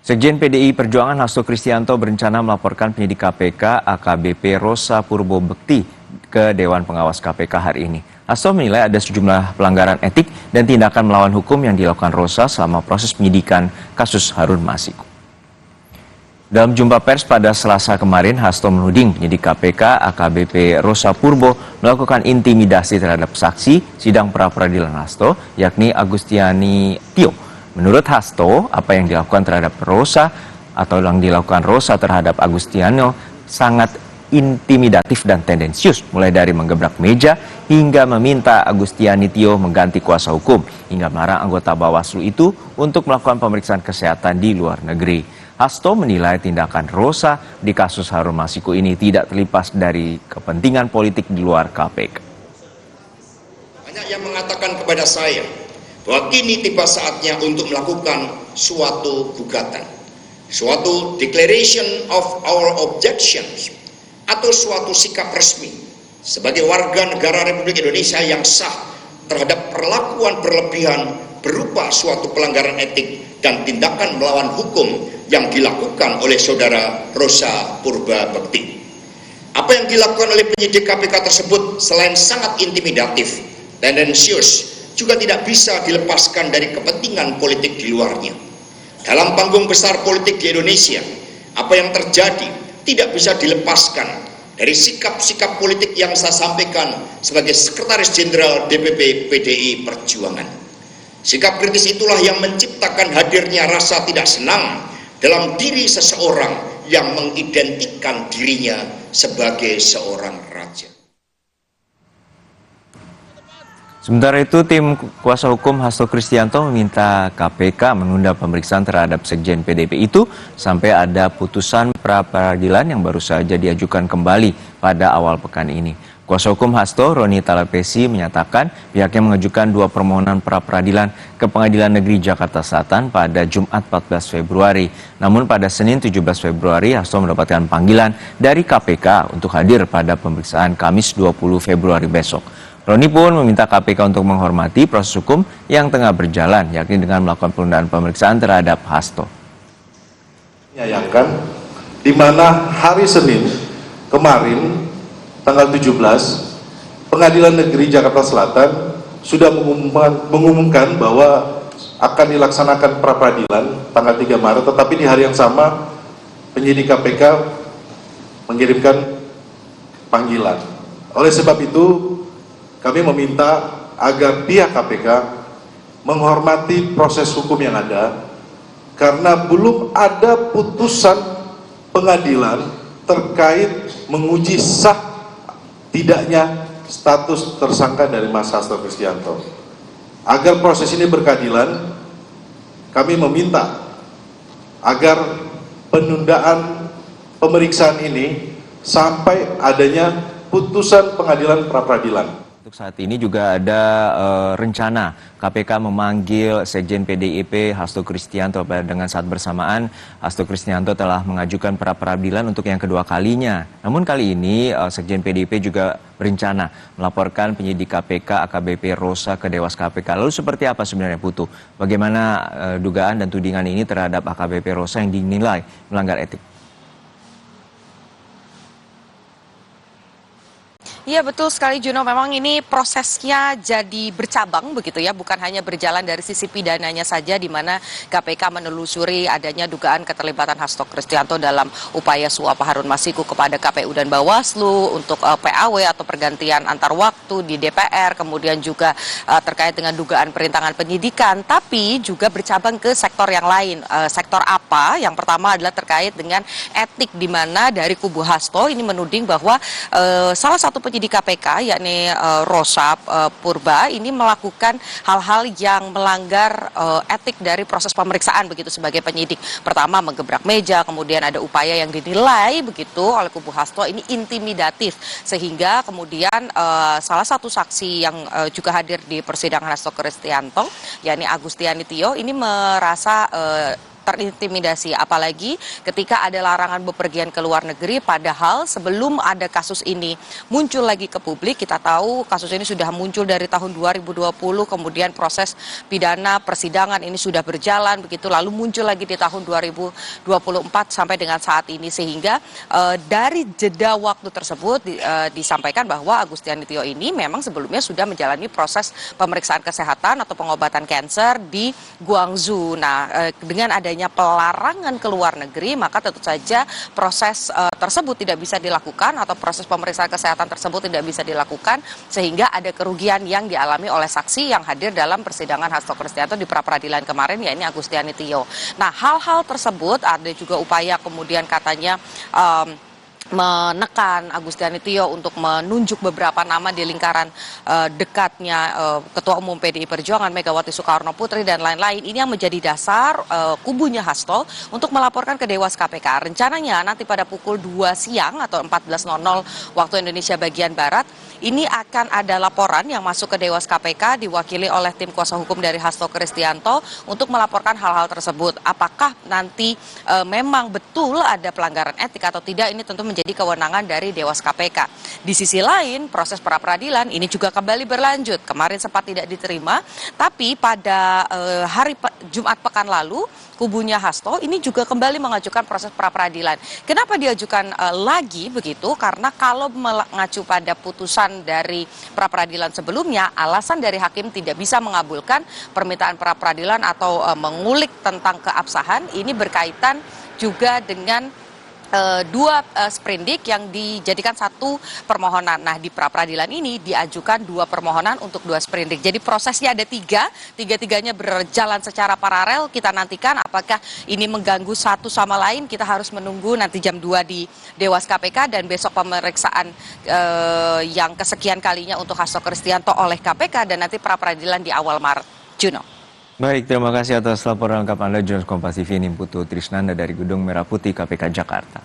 Sekjen PDI Perjuangan Hasto Kristianto berencana melaporkan penyidik KPK AKBP Rosa Purbo Bekti ke Dewan Pengawas KPK hari ini. Hasto menilai ada sejumlah pelanggaran etik dan tindakan melawan hukum yang dilakukan Rosa selama proses penyidikan kasus Harun Masiku. Dalam jumpa pers pada Selasa kemarin, Hasto menuding penyidik KPK AKBP Rosa Purbo melakukan intimidasi terhadap saksi sidang pra-peradilan Hasto, yakni Agustiani Tio. Menurut Hasto, apa yang dilakukan terhadap Rosa atau yang dilakukan Rosa terhadap Agustiano sangat intimidatif dan tendensius, mulai dari menggebrak meja hingga meminta Agustiani Tio mengganti kuasa hukum, hingga melarang anggota Bawaslu itu untuk melakukan pemeriksaan kesehatan di luar negeri. Hasto menilai tindakan Rosa di kasus Harun Masiku ini tidak terlepas dari kepentingan politik di luar KPK. Banyak yang mengatakan kepada saya bahwa kini tiba saatnya untuk melakukan suatu gugatan, suatu declaration of our objections, atau suatu sikap resmi sebagai warga negara Republik Indonesia yang sah terhadap perlakuan berlebihan berupa suatu pelanggaran etik dan tindakan melawan hukum yang dilakukan oleh saudara Rosa Purbo Bekti. Apa yang dilakukan oleh penyidik KPK tersebut selain sangat intimidatif, tendensius, juga tidak bisa dilepaskan dari kepentingan politik di luarnya. Dalam panggung besar politik di Indonesia, apa yang terjadi tidak bisa dilepaskan dari sikap-sikap politik yang saya sampaikan sebagai Sekretaris Jenderal DPP PDI Perjuangan. Sikap kritis itulah yang menciptakan hadirnya rasa tidak senang dalam diri seseorang yang mengidentikan dirinya sebagai seorang raja. Sementara itu, tim kuasa hukum Hasto Kristianto meminta KPK menunda pemeriksaan terhadap Sekjen PDIP itu sampai ada putusan pra-peradilan yang baru saja diajukan kembali pada awal pekan ini. Kuasa hukum Hasto, Roni Talapesi, menyatakan pihaknya mengajukan 2 permohonan pra-peradilan ke Pengadilan Negeri Jakarta Selatan pada Jumat 14 Februari. Namun pada Senin 17 Februari, Hasto mendapatkan panggilan dari KPK untuk hadir pada pemeriksaan Kamis 20 Februari besok. Roni pun meminta KPK untuk menghormati proses hukum yang tengah berjalan, yakni dengan melakukan penundaan pemeriksaan terhadap Hasto. Menyayangkan, di mana hari Senin kemarin, tanggal 17, Pengadilan Negeri Jakarta Selatan sudah mengumumkan bahwa akan dilaksanakan pra-peradilan tanggal 3 Maret, tetapi di hari yang sama penyidik KPK mengirimkan panggilan. Oleh sebab itu, kami meminta agar pihak KPK menghormati proses hukum yang ada, karena belum ada putusan pengadilan terkait menguji sah tidaknya status tersangka dari Mas Hasto Kristianto. Agar proses ini berkeadilan, kami meminta agar penundaan pemeriksaan ini sampai adanya putusan pengadilan pra-peradilan. Untuk saat ini juga ada rencana KPK memanggil Sekjen PDIP Hasto Kristianto. Dengan saat bersamaan, Hasto Kristianto telah mengajukan pra-peradilan untuk yang kedua kalinya. Namun kali ini Sekjen PDIP juga berencana melaporkan penyidik KPK AKBP Rosa ke Dewas KPK. Lalu seperti apa sebenarnya Putu? Bagaimana dugaan dan tudingan ini terhadap AKBP Rosa yang dinilai melanggar etik? Iya betul sekali Juno, memang ini prosesnya jadi bercabang begitu ya, bukan hanya berjalan dari sisi pidananya saja di mana KPK menelusuri adanya dugaan keterlibatan Hasto Kristianto dalam upaya suap Harun Masiku kepada KPU dan Bawaslu untuk PAW atau pergantian antar waktu di DPR, kemudian juga terkait dengan dugaan perintangan penyidikan, tapi juga bercabang ke sektor yang lain. Sektor apa? Yang pertama adalah terkait dengan etik, di mana dari kubu Hasto ini menuding bahwa salah satu penyidik KPK yakni Rosa Purba ini melakukan hal-hal yang melanggar etik dari proses pemeriksaan begitu sebagai penyidik. Pertama menggebrak meja, kemudian ada upaya yang dinilai begitu oleh kubu Hasto ini intimidatif, sehingga kemudian salah satu saksi yang juga hadir di persidangan Hasto Kristianto yakni Agustiani Tio ini merasa terintimidasi, apalagi ketika ada larangan bepergian ke luar negeri, padahal sebelum ada kasus ini muncul lagi ke publik, kita tahu kasus ini sudah muncul dari tahun 2020, kemudian proses pidana persidangan ini sudah berjalan begitu, lalu muncul lagi di tahun 2024 sampai dengan saat ini, sehingga dari jeda waktu tersebut disampaikan bahwa Agustiani Tio ini memang sebelumnya sudah menjalani proses pemeriksaan kesehatan atau pengobatan kanker di Guangzhou. Nah, dengan adanya pelarangan ke luar negeri, maka tentu saja proses tersebut tidak bisa dilakukan atau proses pemeriksaan kesehatan tersebut tidak bisa dilakukan, sehingga ada kerugian yang dialami oleh saksi yang hadir dalam persidangan Hasto Kristianto di pra-peradilan kemarin, yakni Agustiani Tio. Nah, hal-hal tersebut ada juga upaya kemudian katanya menekan Agustiani Tio untuk menunjuk beberapa nama di lingkaran dekatnya Ketua Umum PDI Perjuangan Megawati Soekarno Putri dan lain-lain. Ini yang menjadi dasar kubunya Hasto untuk melaporkan ke Dewas KPK. Rencananya nanti pada pukul 2 siang atau 14.00 waktu Indonesia bagian Barat, ini akan ada laporan yang masuk ke Dewas KPK diwakili oleh tim kuasa hukum dari Hasto Kristianto untuk melaporkan hal-hal tersebut. Apakah nanti memang betul ada pelanggaran etik atau tidak, ini tentu menjadi kewenangan dari Dewas KPK. Di sisi lain, proses pra-peradilan ini juga kembali berlanjut. Kemarin sempat tidak diterima, tapi pada hari Jumat pekan lalu, kubunya Hasto ini juga kembali mengajukan proses pra-peradilan. Kenapa diajukan lagi begitu? Karena kalau mengacu pada putusan dari pra-peradilan sebelumnya, alasan dari hakim tidak bisa mengabulkan permintaan pra-peradilan atau mengulik tentang keabsahan, ini berkaitan juga dengan dua sprindik yang dijadikan satu permohonan. Nah, di pra-peradilan ini diajukan dua permohonan untuk dua sprindik. Jadi prosesnya ada tiga-tiganya berjalan secara paralel. Kita nantikan apakah ini mengganggu satu sama lain. Kita harus menunggu nanti jam 2 di Dewas KPK dan besok pemeriksaan yang kesekian kalinya untuk Hasto Kristianto oleh KPK dan nanti pra-peradilan di awal Maret. Juno. Baik, terima kasih atas laporan lengkap Anda, Jurnalis Kompas TV Nimputu Trisnanda dari Gedung Merah Putih KPK Jakarta.